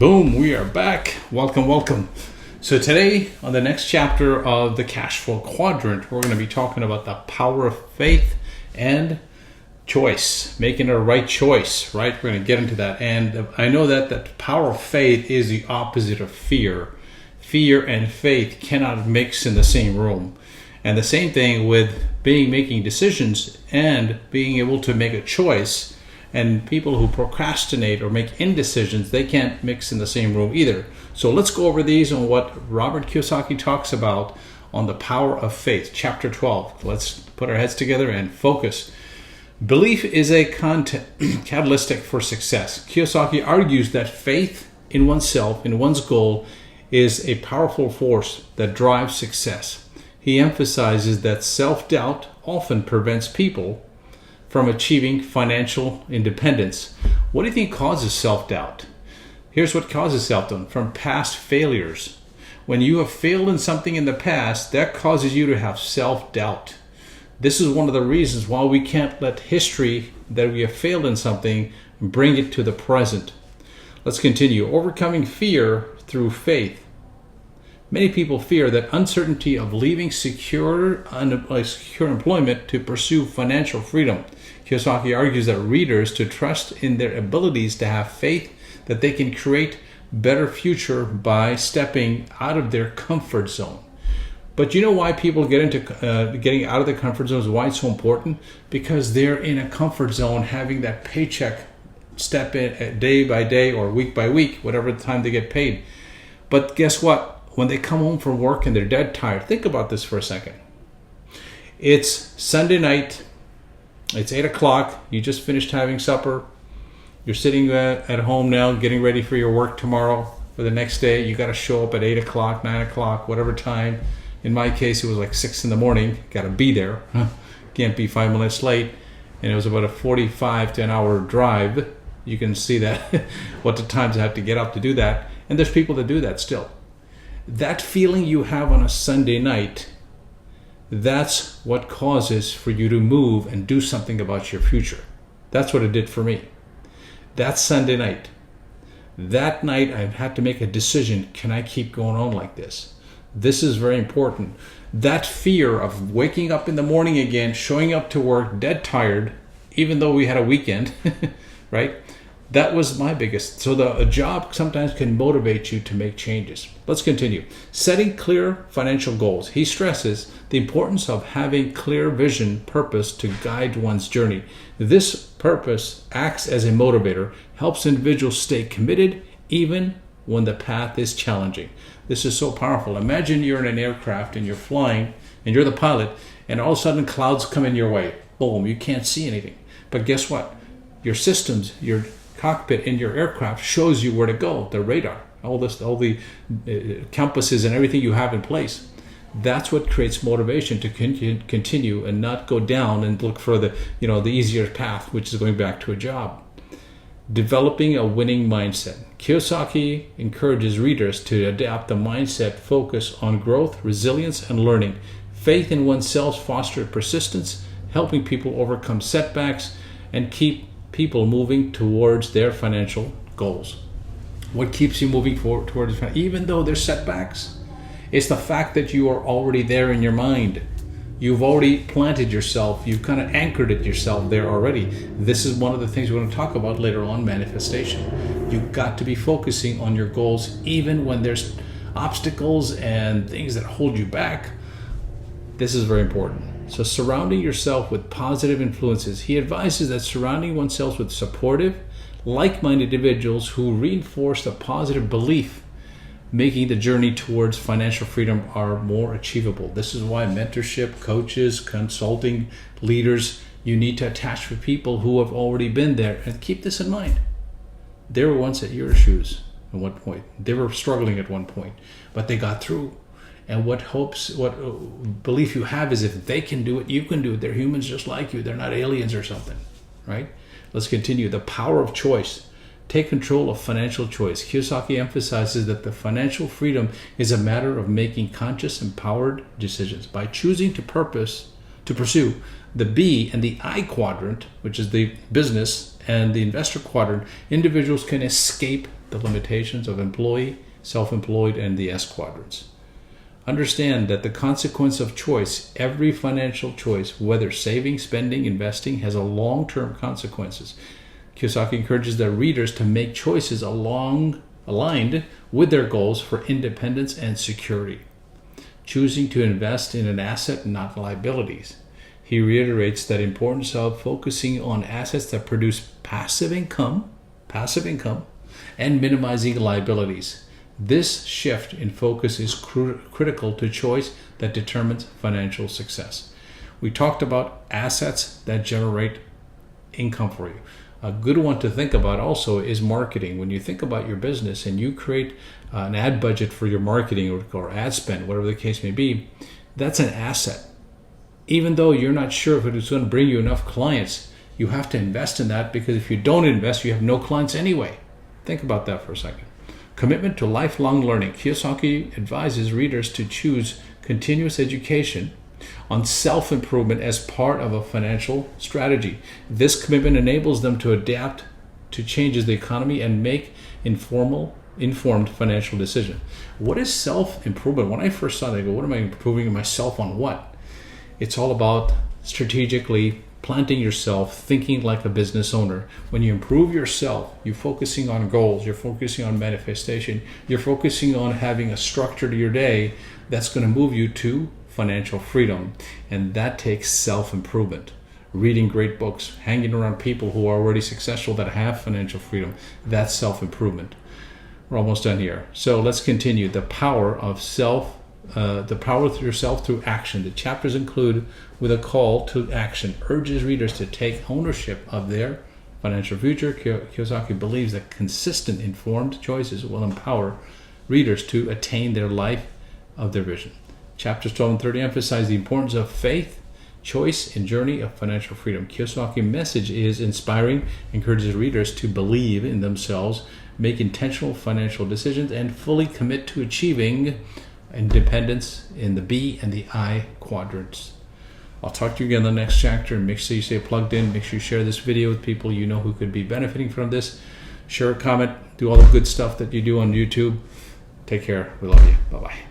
Boom, we are back. Welcome. So today, on the next chapter of the Cashlow Quadrant, we're going to be talking about the power of faith and choice, making a right choice, right? We're going to get into that. And I know that the power of faith is the opposite of fear. Fear and faith cannot mix in the same room. And the same thing with making decisions and being able to make a choice. And people who procrastinate or make indecisions, they can't mix in the same room either. So let's go over these and what Robert Kiyosaki talks about on the power of faith, chapter 12. Let's put our heads together and focus. Belief is a catalytic for success. Kiyosaki argues that faith in oneself, in one's goal, is a powerful force that drives success. He emphasizes that self-doubt often prevents people from achieving financial independence. What do you think causes self-doubt? Here's what causes self-doubt: from past failures. When you have failed in something in the past, that causes you to have self-doubt. This is one of the reasons why we can't let history that we have failed in something bring it to the present. Let's continue. Overcoming fear through faith. Many people fear that uncertainty of leaving secure employment to pursue financial freedom. Kiyosaki argues that readers to trust in their abilities to have faith that they can create better future by stepping out of their comfort zone. But you know why people get into getting out of the comfort zone is why it's so important? Because they're in a comfort zone, having that paycheck step in day by day or week by week, whatever time they get paid. But guess what? When they come home from work and they're dead tired, think about this for a second. It's Sunday night. It's 8 o'clock. You just finished having supper. You're sitting at home now getting ready for your work tomorrow for the next day. You got to show up at 8 o'clock, 9 o'clock, whatever time. In my case, it was like 6 in the morning. Got to be there. Can't be 5 minutes late. And it was about a 45 to an hour drive. You can see that, what the times I have to get up to do that. And there's people that do that still. That feeling you have on a Sunday night, that's what causes for you to move and do something about your future. That's what it did for me. That Sunday night. That night I had to make a decision. Can I keep going on like this? This is very important. That fear of waking up in the morning again, showing up to work dead tired, even though we had a weekend, right? That was my biggest. So a job sometimes can motivate you to make changes. Let's continue. Setting clear financial goals. He stresses the importance of having clear vision, purpose to guide one's journey. This purpose acts as a motivator, helps individuals stay committed even when the path is challenging. This is so powerful. Imagine you're in an aircraft and you're flying and you're the pilot, and all of a sudden clouds come in your way. Boom, you can't see anything. But guess what? Your systems, your cockpit in your aircraft shows you where to go, the radar, all the compasses and everything you have in place. That's what creates motivation to continue and not go down and look for the easier path, which is going back to a job. Developing a winning mindset. Kiyosaki encourages readers to adapt a mindset focus on growth, resilience, and learning. Faith in oneself fosters persistence, helping people overcome setbacks and keep people moving towards their financial goals. What keeps you moving forward towards, even though there's setbacks? It's the fact that you are already there in your mind. You've already planted yourself. You've kind of anchored it yourself there already. This is one of the things we're going to talk about later on, manifestation. You've got to be focusing on your goals even when there's obstacles and things that hold you back. This is very important. So surrounding yourself with positive influences. He advises that surrounding oneself with supportive, like-minded individuals who reinforce the positive belief, making the journey towards financial freedom are more achievable. This is why mentorship, coaches, consulting, leaders, you need to attach with people who have already been there. And keep this in mind. They were once at your shoes at one point. They were struggling at one point, but they got through. And what belief you have is if they can do it, you can do it. They're humans just like you. They're not aliens or something, right? Let's continue. The power of choice. Take control of financial choice. Kiyosaki emphasizes that the financial freedom is a matter of making conscious, empowered decisions. By choosing to pursue the B and the I quadrant, which is the business and the investor quadrant, individuals can escape the limitations of employee, self-employed, and the S quadrants. Understand that the consequence of choice, every financial choice, whether saving, spending, investing, has a long-term consequences. Kiyosaki encourages their readers to make choices aligned with their goals for independence and security, choosing to invest in an asset, not liabilities. He reiterates that importance of focusing on assets that produce passive income, and minimizing liabilities. This shift in focus is critical to choice that determines financial success. We talked about assets that generate income for you. A good one to think about also is marketing. When you think about your business and you create an ad budget for your marketing or ad spend, whatever the case may be, that's an asset. Even though you're not sure if it's going to bring you enough clients, you have to invest in that, because if you don't invest, you have no clients anyway. Think about that for a second. Commitment to lifelong learning. Kiyosaki advises readers to choose continuous education on self-improvement as part of a financial strategy. This commitment enables them to adapt to changes in the economy and make informed financial decisions. What is self-improvement? When I first saw that, I go, what am I improving myself on what? It's all about strategically planting yourself, thinking like a business owner. When you improve yourself, you're focusing on goals, you're focusing on manifestation, you're focusing on having a structure to your day that's going to move you to financial freedom. And that takes self-improvement. Reading great books, hanging around people who are already successful that have financial freedom, that's self-improvement. We're almost done here. So let's continue. The power of yourself through action. The chapters include with a call to action, urges readers to take ownership of their financial future. Kiyosaki believes that consistent, informed choices will empower readers to attain their life of their vision. Chapters 12 and 30 emphasize the importance of faith, choice, and journey of financial freedom. Kiyosaki's message is inspiring, encourages readers to believe in themselves, make intentional financial decisions, and fully commit to achieving independence in the B and the I quadrants. I'll talk to you again in the next chapter, and make sure you stay plugged in. Make sure you share this video with people you know who could be benefiting from this. Share, comment, do all the good stuff that you do on YouTube. Take care. We love you. Bye-bye.